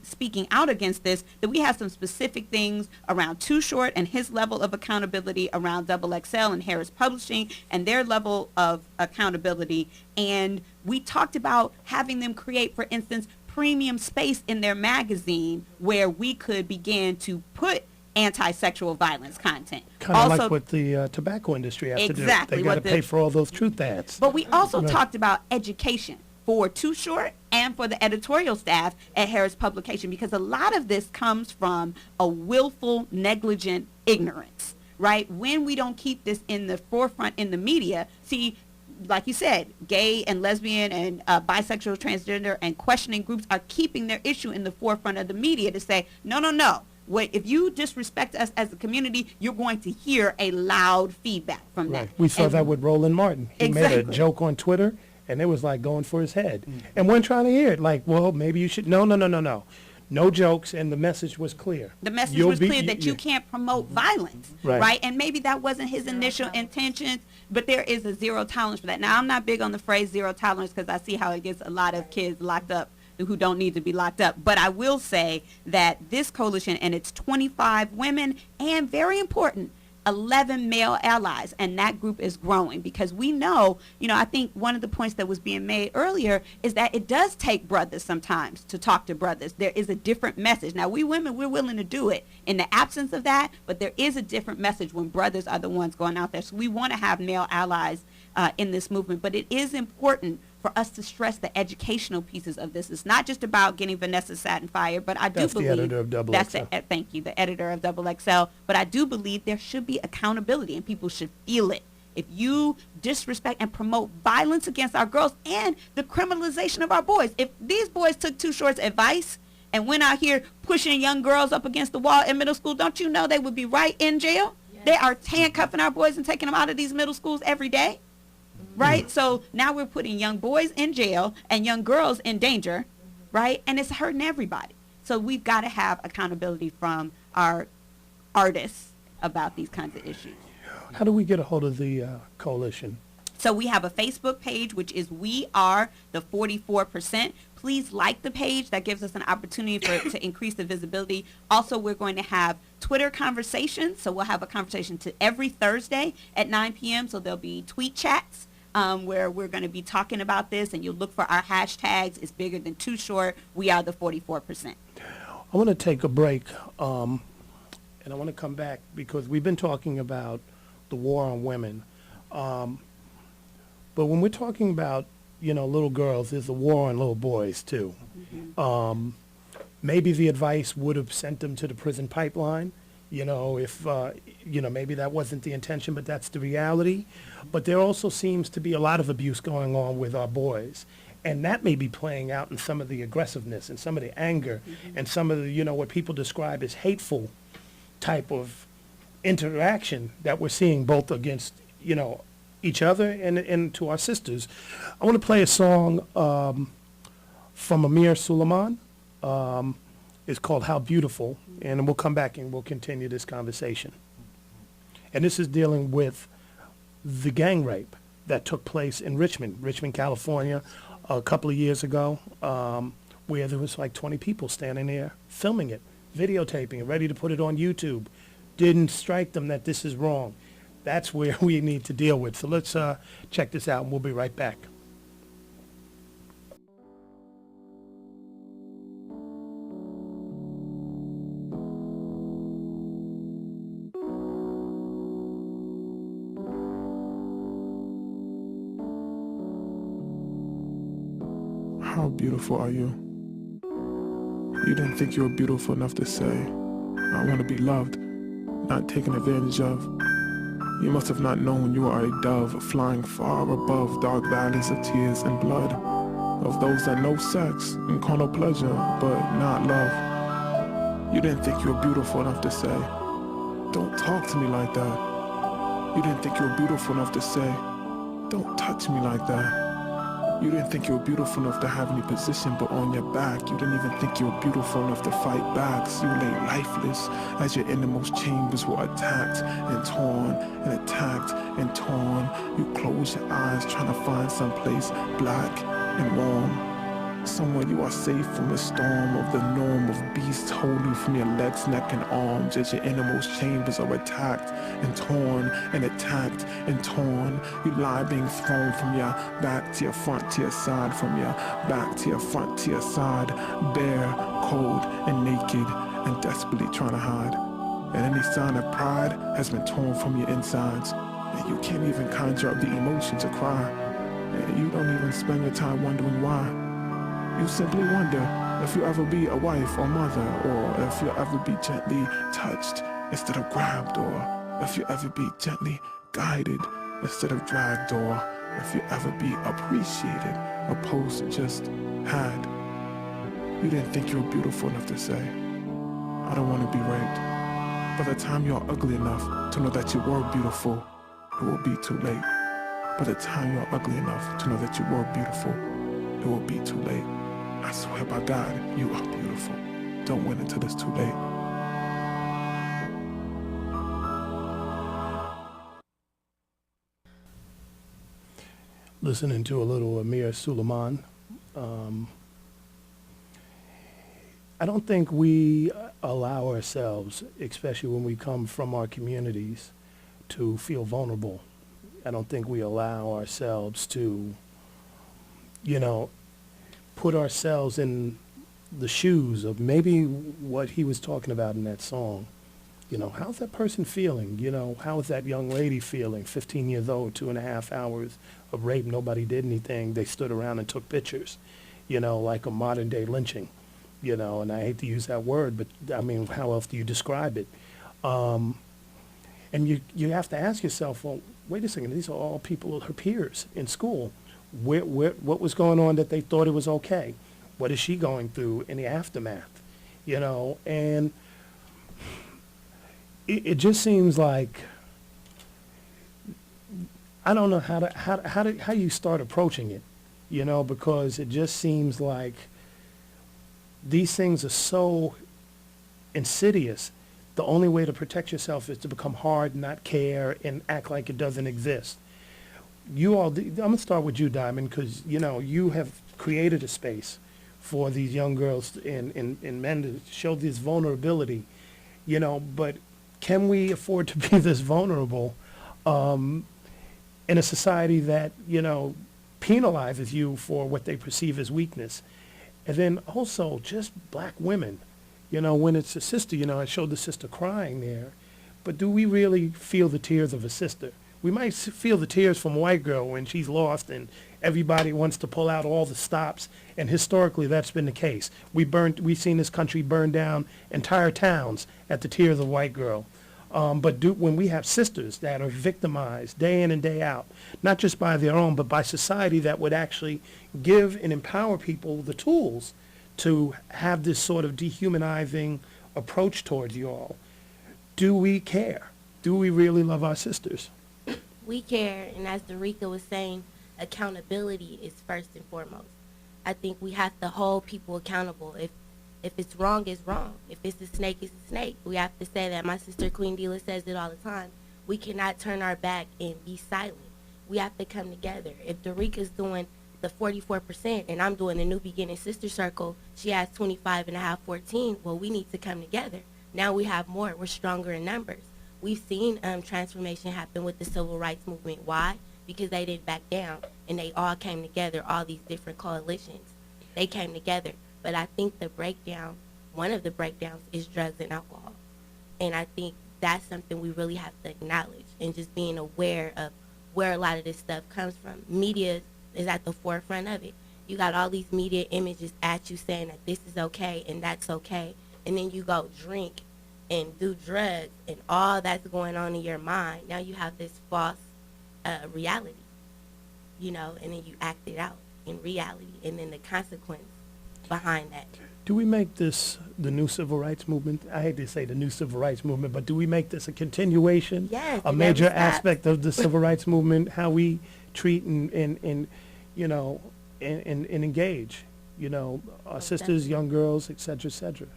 speaking out against this, that we have some specific things around Too Short and his level of accountability, around XXL and Harris Publishing and their level of accountability. And we talked about having them create, for instance, premium space in their magazine where we could begin to put anti-sexual violence content. Kind of like what the tobacco industry has to do. They got to pay for all those truth ads. But we also talked about education for Too Short and for the editorial staff at Harris Publication, because a lot of this comes from a willful, negligent ignorance, right? When we don't keep this in the forefront in the media, see, like you said, gay and lesbian and bisexual, transgender, and questioning groups are keeping their issue in the forefront of the media to say, no. If you disrespect us as a community, you're going to hear a loud feedback from that. We saw that with Roland Martin. He made a joke on Twitter, and it was like going for his head. And we're trying to hear it. Like, well, maybe you should. No. No jokes, and the message was clear. The message You'll was be- clear that you can't promote violence, Right. right? And maybe that wasn't his initial intentions, but there is a zero tolerance for that. Now, I'm not big on the phrase zero tolerance because I see how it gets a lot of kids locked up who don't need to be locked up. But I will say that this coalition, and it's 25 women and, very important, 11 male allies, and that group is growing because we know, I think one of the points that was being made earlier is that it does take brothers sometimes to talk to brothers. There is a different message. Now, we women, we're willing to do it in the absence of that, but there is a different message when brothers are the ones going out there. So we want to have male allies in this movement, but it is important for us to stress the educational pieces of this. It's not just about getting Vanessa Satin fired, but I do That's the believe editor of Double that's XL. thank you, the editor of Double XL. But I do believe there should be accountability, and people should feel it. If you disrespect and promote violence against our girls and the criminalization of our boys, if these boys took Too Short's advice and went out here pushing young girls up against the wall in middle school, don't you know they would be right in jail? Yes. They are handcuffing our boys and taking them out of these middle schools every day. Right? So now we're putting young boys in jail and young girls in danger, right? And it's hurting everybody. So we've got to have accountability from our artists about these kinds of issues. How do we get a hold of the coalition? So we have a Facebook page, which is We Are the 44%. Please like the page. That gives us an opportunity to increase the visibility. Also, we're going to have Twitter conversations. So we'll have a conversation every Thursday at 9 p.m. So there'll be tweet chats. Where we're going to be talking about this, and you'll look for our hashtags. It's bigger than Too Short. We are the 44%. I want to take a break, and I want to come back because we've been talking about the war on women. But when we're talking about, little girls, there's a war on little boys, too. Mm-hmm. Maybe the advice would have sent them to the prison pipeline. If, maybe that wasn't the intention, but that's the reality. But there also seems to be a lot of abuse going on with our boys. And that may be playing out in some of the aggressiveness and some of the anger and some of the, what people describe as hateful type of interaction that we're seeing both against, each other and to our sisters. I want to play a song from Amir Suleiman. It's called How Beautiful, and we'll come back and we'll continue this conversation. And this is dealing with the gang rape that took place in Richmond, California, a couple of years ago, where there was like 20 people standing there filming it, videotaping it, ready to put it on YouTube. Didn't strike them that this is wrong. That's where we need to deal with. So let's check this out, and we'll be right back. How beautiful are you? You didn't think you were beautiful enough to say, I want to be loved, not taken advantage of. You must have not known you are a dove flying far above dark valleys of tears and blood, of those that know sex and carnal pleasure, but not love. You didn't think you were beautiful enough to say, don't talk to me like that. You didn't think you were beautiful enough to say, don't touch me like that. You didn't think you were beautiful enough to have any position but on your back. You didn't even think you were beautiful enough to fight back. So you lay lifeless as your innermost chambers were attacked and torn and attacked and torn. You close your eyes trying to find someplace black and warm. Somewhere you are safe from the storm of the norm of beasts holding from your legs, neck, and arms as your innermost chambers are attacked and torn and attacked and torn. You lie being thrown from your back to your front to your side, from your back to your front to your side, bare, cold, and naked, and desperately trying to hide. And any sign of pride has been torn from your insides, and you can't even conjure up the emotion to cry, and you don't even spend your time wondering why. You simply wonder if you'll ever be a wife or mother, or if you'll ever be gently touched instead of grabbed, or if you'll ever be gently guided instead of dragged, or if you'll ever be appreciated opposed to just had. You didn't think you were beautiful enough to say, I don't want to be raped. By the time you're ugly enough to know that you were beautiful, it will be too late. By the time you're ugly enough to know that you were beautiful, it will be too late. I swear by God, you are beautiful. Don't win until it's too late. Listening to a little Amir Suleiman. I don't think we allow ourselves, especially when we come from our communities, to feel vulnerable. I don't think we allow ourselves to, put ourselves in the shoes of maybe what he was talking about in that song. How's that person feeling? How is that young lady feeling? 15 years old, 2.5 hours of rape, nobody did anything. They stood around and took pictures, like a modern day lynching, and I hate to use that word, but I mean, how else do you describe it? And you have to ask yourself, well, wait a second, these are all people, her peers in school. What was going on that they thought it was okay? What is she going through in the aftermath? And it just seems like, I don't know how you start approaching it, because it just seems like these things are so insidious. The only way to protect yourself is to become hard, not care, and act like it doesn't exist. I'm going to start with you, Diamond, because, you have created a space for these young girls and men to show this vulnerability, but can we afford to be this vulnerable in a society that, penalizes you for what they perceive as weakness? And then also just black women, when it's a sister, I showed the sister crying there, but do we really feel the tears of a sister? We might feel the tears from a white girl when she's lost and everybody wants to pull out all the stops, and historically that's been the case. We've seen this country burn down entire towns at the tears of a white girl. But when we have sisters that are victimized day in and day out, not just by their own, but by society that would actually give and empower people the tools to have this sort of dehumanizing approach towards you all, do we care? Do we really love our sisters? We care, and as Darika was saying, accountability is first and foremost. I think we have to hold people accountable. If it's wrong, it's wrong. If it's a snake, it's a snake. We have to say that. My sister Queen Dila says it all the time. We cannot turn our back and be silent. We have to come together. If Darika's doing the 44% and I'm doing the New Beginning Sister Circle, she has 25.5, 14. Well, we need to come together. Now we have more. We're stronger in numbers. We've seen transformation happen with the Civil Rights Movement. Why? Because they didn't back down, and they all came together, all these different coalitions. They came together. But I think one of the breakdowns is drugs and alcohol. And I think that's something we really have to acknowledge, and just being aware of where a lot of this stuff comes from. Media is at the forefront of it. You got all these media images at you saying that this is okay and that's okay. And then you go drink and do drugs, and all that's going on in your mind. Now you have this false reality, and then you act it out in reality, and then the consequence behind that. Do we make this the new civil rights movement? I hate to say the new civil rights movement, but do we make this a continuation? Yes, a major aspect of the civil rights movement, how we treat and engage, our sisters, young girls, et cetera, et cetera.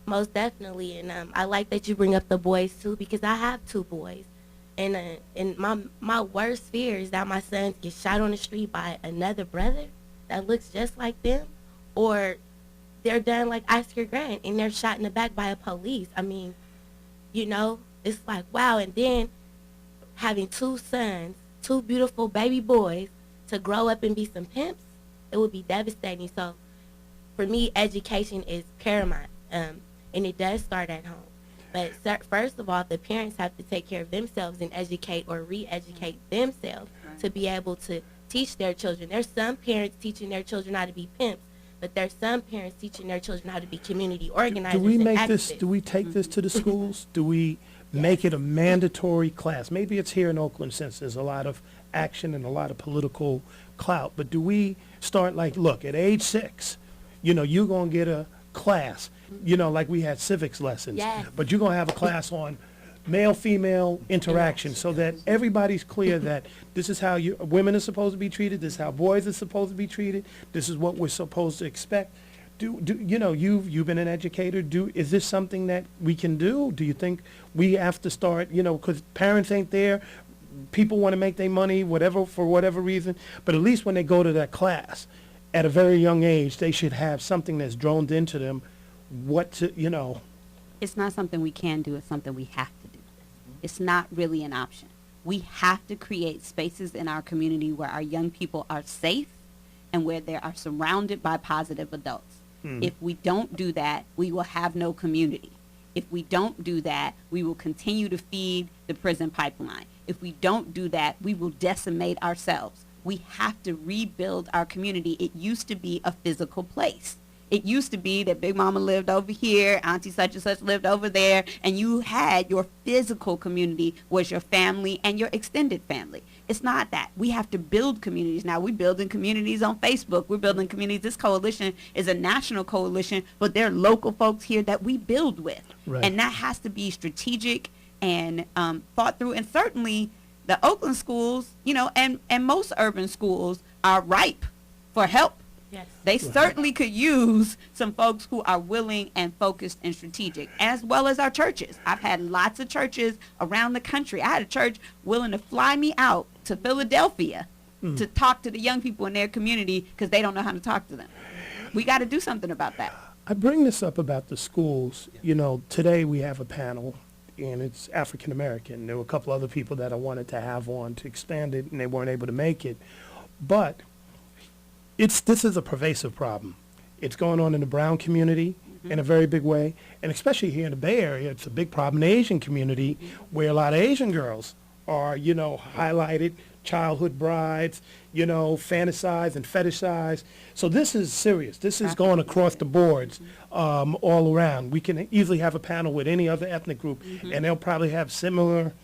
Most definitely, and I like that you bring up the boys too, because I have 2 boys, and my worst fear is that my sons get shot on the street by another brother that looks just like them, or they're done like Oscar Grant and they're shot in the back by a police. I mean, it's like, wow. And then having 2 sons, 2 beautiful baby boys, to grow up and be some pimps, it would be devastating. So for me, education is paramount. And it does start at home. But first of all, the parents have to take care of themselves and educate or re-educate themselves to be able to teach their children. There's some parents teaching their children how to be pimps, but there's some parents teaching their children how to be community organizers. Do we make and this? Do we take this to the schools? Do we make it a mandatory class? Maybe it's here in Oakland, since there's a lot of action and a lot of political clout. But do we start look, at age 6, you're gonna get a class. Like we had civics lessons, yes. But you're going to have a class on male-female interaction, so that everybody's clear that this is how women are supposed to be treated, this is how boys are supposed to be treated, this is what we're supposed to expect. You've been an educator. Is this something that we can do? Do you think we have to start, because parents ain't there, people want to make their money, for whatever reason, but at least when they go to that class at a very young age, they should have something that's droned into them It's not something we can do. It's something we have to do. It's not really an option. We have to create spaces in our community where our young people are safe and where they are surrounded by positive adults. If we don't do that, we will have no community. If we don't do that, we will continue to feed the prison pipeline. If we don't do that, we will decimate ourselves. We have to rebuild our community. It used to be a physical place. It used to be that Big Mama lived over here, Auntie such and such lived over there, and you had your physical community was your family and your extended family. It's not that. We have to build communities. Now, we're building communities on Facebook. We're building communities. This coalition is a national coalition, but there are local folks here that we build with. Right. And that has to be strategic and thought through. And certainly the Oakland schools, and most urban schools are ripe for help. Yes. They certainly could use some folks who are willing and focused and strategic, as well as our churches. I've had lots of churches around the country. I had a church willing to fly me out to Philadelphia to talk to the young people in their community because they don't know how to talk to them. We got to do something about that. I bring this up about the schools. Today we have a panel, and it's African American. There were a couple other people that I wanted to have on to expand it, and they weren't able to make it. But this is a pervasive problem. It's going on in the brown community in a very big way, and especially here in the Bay Area, it's a big problem in the Asian community where a lot of Asian girls are, highlighted, childhood brides, fantasized and fetishized. So this is serious. This is going across the boards all around. We can easily have a panel with any other ethnic group, and they'll probably have similar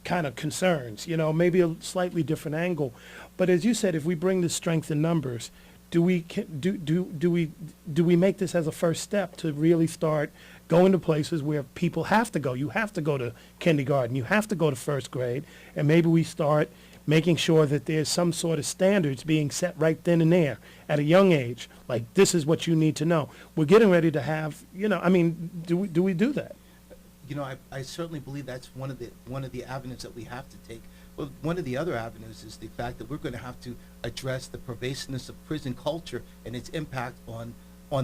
kind of concerns, maybe a slightly different angle. But as you said, if we bring the strength in numbers, do we make this as a first step to really start going to places where people have to go? You have to go to kindergarten, you have to go to first grade, and maybe we start making sure that there's some sort of standards being set right then and there at a young age. Like, this is what you need to know. We're getting ready to have, do we do that? I certainly believe that's one of the avenues that we have to take. Well, one of the other avenues is the fact that we're going to have to address the pervasiveness of prison culture and its impact on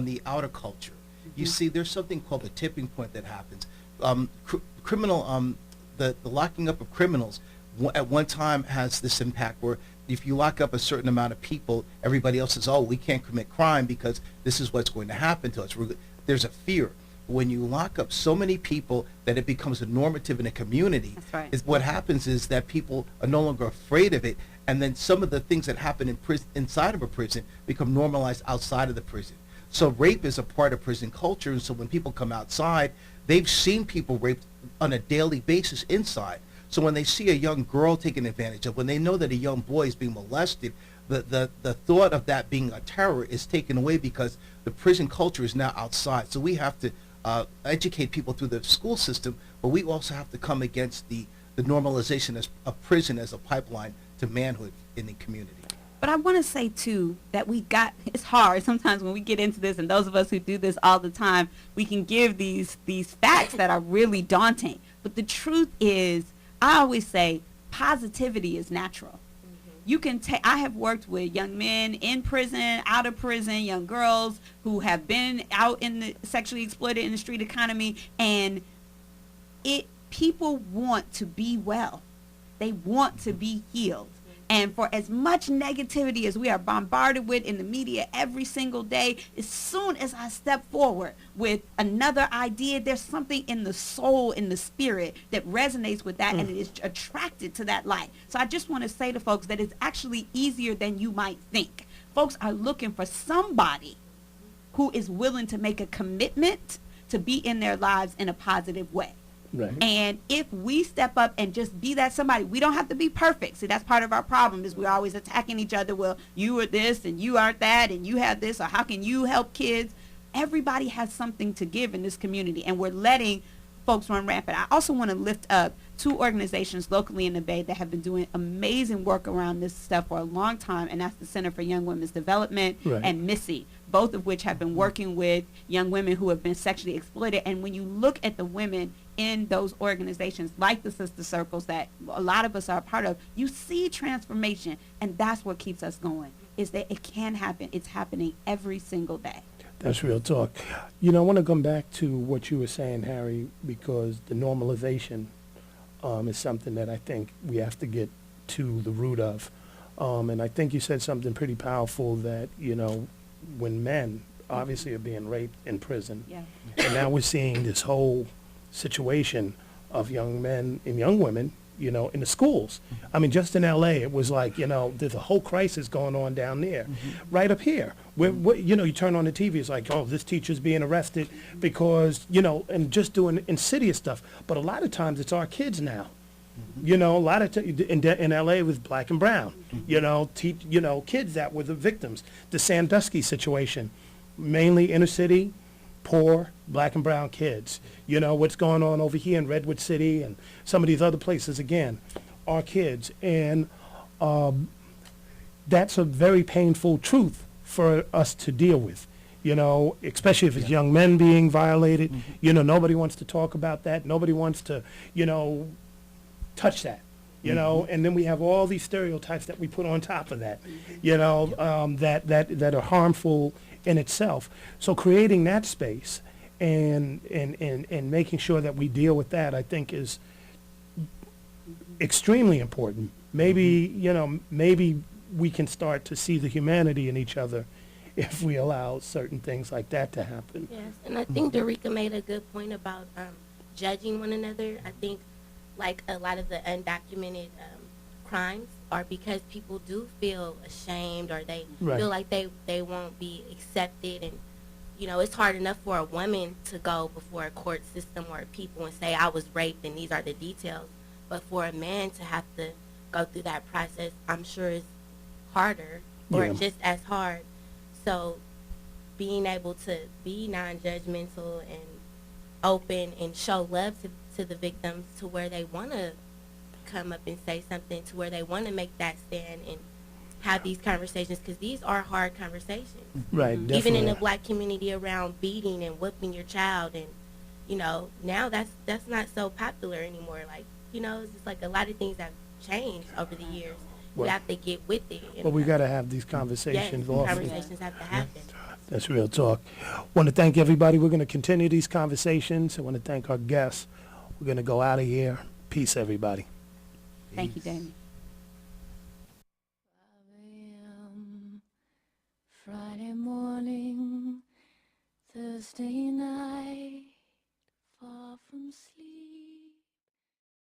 the outer culture. You see, there's something called the tipping point that happens. The locking up of criminals at one time has this impact where if you lock up a certain amount of people, everybody else says, oh, we can't commit crime because this is what's going to happen to us. There's a fear. When you lock up so many people that it becomes a normative in a community, That's right. what happens is that people are no longer afraid of it, and then some of the things that happen in prison, inside of a prison become normalized outside of the prison. So rape is a part of prison culture, and so when people come outside, they've seen people raped on a daily basis inside. So when they see a young girl taken advantage of, when they know that a young boy is being molested, the thought of that being a terror is taken away because the prison culture is now outside. So we have to educate people through the school system, but we also have to come against the normalization of prison as a pipeline to manhood in the community. But I want to say, too, that it's hard sometimes when we get into this, and those of us who do this all the time, we can give these facts that are really daunting. But the truth is, I always say, positivity is natural. You can I have worked with young men in prison, out of prison, young girls who have been out in the sexually exploited in the street economy, and people want to be well. They want to be healed. And for as much negativity as we are bombarded with in the media every single day, as soon as I step forward with another idea, there's something in the soul, in the spirit that resonates with that, and it is attracted to that light. So I just want to say to folks that it's actually easier than you might think. Folks are looking for somebody who is willing to make a commitment to be in their lives in a positive way. Right. And if we step up and just be that somebody, we don't have to be perfect. See, that's part of our problem is we're always attacking each other. Well, you are this and you aren't that and you have this, or how can you help kids? Everybody has something to give in this community, and we're letting folks run rampant. I also want to lift up two organizations locally in the Bay that have been doing amazing work around this stuff for a long time, and that's the Center for Young Women's Development Right. and Missy. both of which have been working with young women who have been sexually exploited. And when you look at the women in those organizations, like the Sister Circles that a lot of us are a part of, you see transformation, and that's what keeps us going, is that it can happen. It's happening every single day. That's real talk. You know, I want to come back to what you were saying, Harry, because the normalization is something that I think we have to get to the root of. And I think you said something pretty powerful that, you know, when men obviously are being raped in prison, Yeah. and now we're seeing this whole situation of young men and young women, you know, in the schools. I mean, just in L.A., it was like, you know, there's a whole crisis going on down there. Right up here, where, you know, you turn on the TV, it's like, oh, this teacher's being arrested because, you know, and just doing insidious stuff. But a lot of times it's our kids now. You know, a lot of in L.A. with black and brown, you know, kids that were the victims. The Sandusky situation, mainly inner city, poor black and brown kids. You know, what's going on over here in Redwood City and some of these other places, again, are kids. And that's a very painful truth for us to deal with, you know, especially if it's young men being violated. You know, nobody wants to talk about that. Nobody wants to, you know, touch that, you know, and then we have all these stereotypes that we put on top of that, you know, that are harmful in itself. So creating that space and making sure that we deal with that, I think, is extremely important. Maybe, you know, maybe we can start to see the humanity in each other if we allow certain things like that to happen. Yes, and I think Derica made a good point about judging one another. I think, like, a lot of the undocumented crimes are because people do feel ashamed, or they Right. feel like they won't be accepted. And, you know, it's hard enough for a woman to go before a court system or people and say, I was raped and these are the details. But for a man to have to go through that process, I'm sure is harder, or Yeah. just as hard. So being able to be non-judgmental and open and show love to the victims, to where they want to come up and say something, to where they want to make that stand and have these conversations, because these are hard conversations. Right, definitely. Even in the black community, around beating and whipping your child, and, you know, now that's not so popular anymore. Like, you know, it's just like a lot of things have changed over the years. Well- we have to get with it. But we got to have these yes, conversations often. conversations have to happen. That's real talk. Want to thank everybody. We're going to continue these conversations. I want to thank our guests. We're going to go out of here. Peace, everybody. Thank you, Damien. Friday morning, Thursday night.